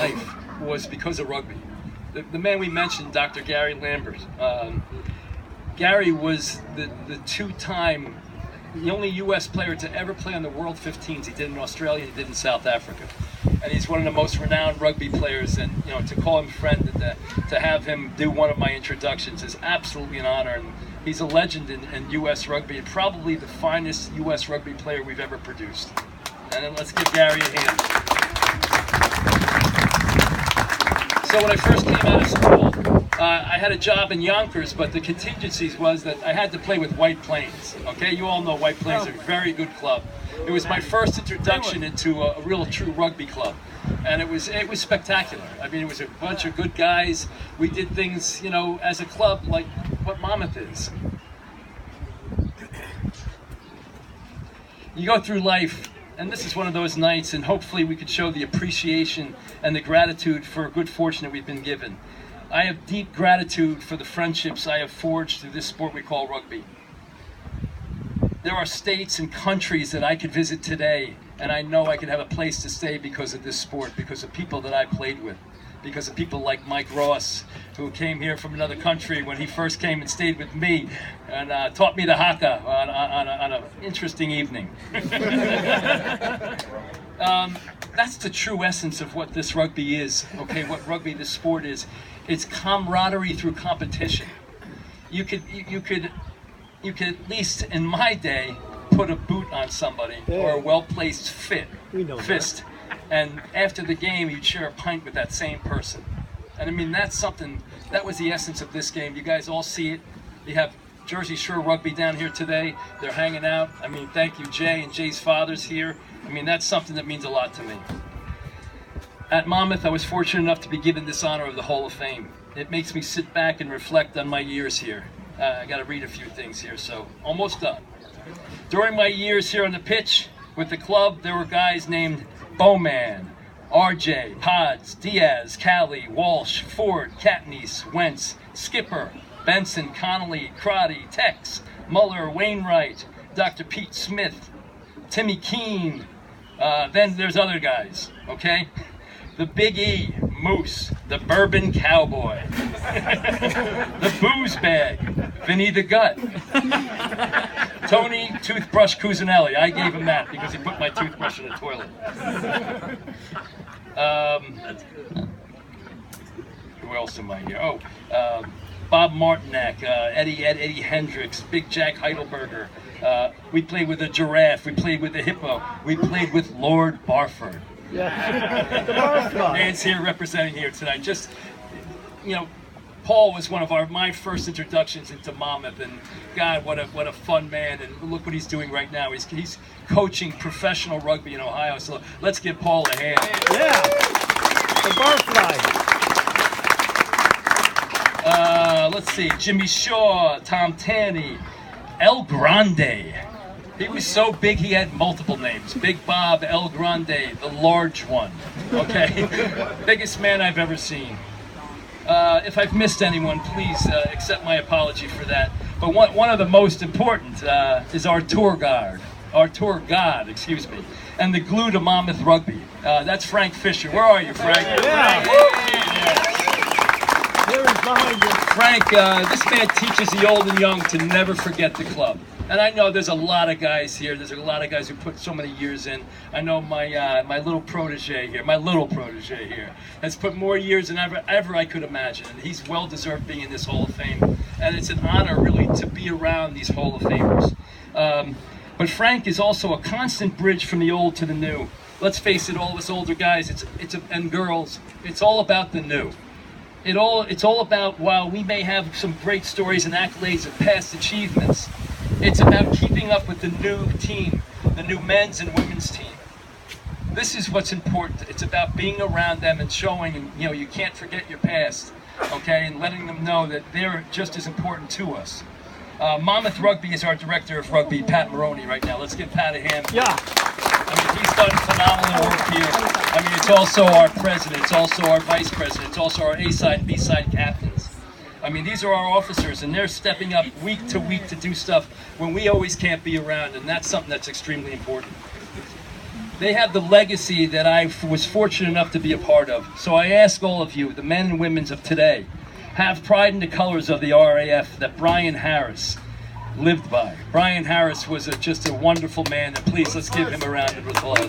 life was because of rugby. The man we mentioned, Dr. Gary Lambert. Gary was the only U.S. player to ever play on the World 15s. He did in Australia, he did in South Africa. And he's one of the most renowned rugby players, and to call him friend and to have him do one of my introductions is absolutely an honor. And he's a legend in U.S. rugby, and probably the finest U.S. rugby player we've ever produced. And then let's give Gary a hand. So when I first came out of school, I had a job in Yonkers, but the contingencies was that I had to play with White Plains. Okay, you all know White Plains are a very good club. It was my first introduction into a real true rugby club, and it was spectacular. I mean, it was a bunch of good guys. We did things, as a club like what Monmouth is. You go through life, and this is one of those nights, and hopefully we could show the appreciation and the gratitude for good fortune that we've been given. I have deep gratitude for the friendships I have forged through this sport we call rugby. There are states and countries that I could visit today, and I know I could have a place to stay because of this sport, because of people that I played with, because of people like Mike Ross, who came here from another country when he first came and stayed with me and taught me the haka on an interesting evening. That's the true essence of what this rugby is, okay, what rugby, this sport is. It's camaraderie through competition. You could at least, in my day, put a boot on somebody or a well-placed fist. And after the game, you'd share a pint with that same person. And I mean, that's something, that was the essence of this game. You guys all see it. You have Jersey Shore Rugby down here today. They're hanging out. I mean, thank you, Jay, and Jay's father's here. I mean, that's something that means a lot to me. At Monmouth, I was fortunate enough to be given this honor of the Hall of Fame. It makes me sit back and reflect on my years here. I got to read a few things here, so almost done. During my years here on the pitch with the club, there were guys named Bowman, RJ, Pods, Diaz, Cali, Walsh, Ford, Catnice, Wentz, Skipper, Benson, Connolly, Crotty, Tex, Muller, Wainwright, Dr. Pete Smith, Timmy Keene. Then there's other guys, okay? The Big E, Moose, the Bourbon Cowboy, the Booze Bag, Vinny the Gut, Tony Toothbrush Cusinelli. I gave him that because he put my toothbrush in the toilet. Who else am I here? Oh, Bob Martinak, Eddie Hendricks, Big Jack Heidelberger. We played with a giraffe. We played with a hippo. We played with Lord Barford. Yeah. The Barford. Dan's here representing here tonight. Just, Paul was one of my first introductions into Monmouth, and God, what a fun man! And look what he's doing right now. He's coaching professional rugby in Ohio. So let's give Paul a hand. Yeah, the Barfly. Let's see, Jimmy Shaw, Tom Tanney, El Grande. He was so big he had multiple names. Big Bob, El Grande, the large one. Okay, biggest man I've ever seen. If I've missed anyone, please accept my apology for that. But one of the most important is our tour god, excuse me, and the glue to Monmouth rugby. That's Frank Fisher. Where are you, Frank? Yeah. Frank, this man teaches the old and young to never forget the club. And I know there's a lot of guys here. There's a lot of guys who put so many years in. I know my little protege here, has put more years than ever I could imagine. And he's well deserved being in this Hall of Fame. And it's an honor, really, to be around these Hall of Famers. But Frank is also a constant bridge from the old to the new. Let's face it, all of us older guys and girls, it's all about the new. It's all about, while we may have some great stories and accolades of past achievements, it's about keeping up with the new team, the new men's and women's team. This is what's important. It's about being around them and showing, you can't forget your past, okay, and letting them know that they're just as important to us. Monmouth Rugby is our director of rugby, Pat Maroney, right now. Let's give Pat a hand. Yeah. I mean, he's done phenomenal work here. I mean, it's also our president, it's also our vice president, it's also our A-side, B-side captains. I mean, these are our officers, and they're stepping up week to week to do stuff when we always can't be around, and that's something that's extremely important. They have the legacy that I was fortunate enough to be a part of. So I ask all of you, the men and women of today, have pride in the colors of the RAF that Brian Harris lived by. Brian Harris was just a wonderful man, and please, let's give him a round of applause.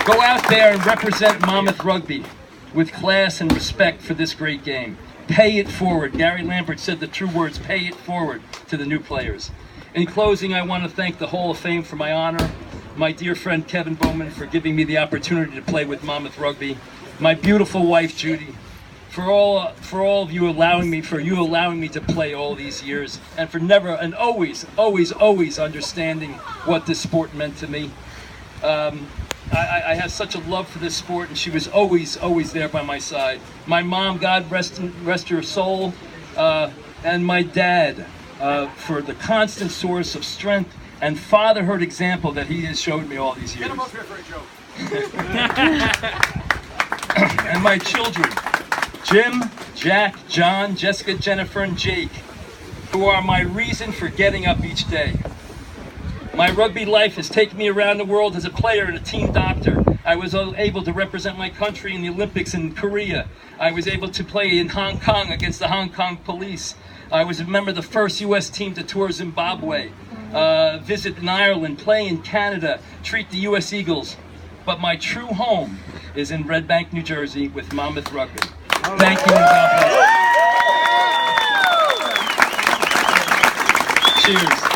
Go out there and represent Monmouth Rugby with class and respect for this great game. Pay it forward. Gary Lambert said the true words, pay it forward to the new players. In closing, I want to thank the Hall of Fame for my honor, my dear friend Kevin Bowman for giving me the opportunity to play with Monmouth Rugby, my beautiful wife Judy, for all of you allowing me to play all these years, and for never and always understanding what this sport meant to me. I have such a love for this sport, and she was always there by my side. My mom, God rest her soul, and my dad, for the constant source of strength and fatherhood example that he has showed me all these years. Get him up here for a joke. And my children, Jim, Jack, John, Jessica, Jennifer, and Jake, who are my reason for getting up each day. My rugby life has taken me around the world as a player and a team doctor. I was able to represent my country in the Olympics in Korea. I was able to play in Hong Kong against the Hong Kong police. I was a member of the first U.S. team to tour Zimbabwe, visit in Ireland, play in Canada, treat the U.S. Eagles. But my true home is in Red Bank, New Jersey with Monmouth Rugby. Thank you and God bless. Cheers.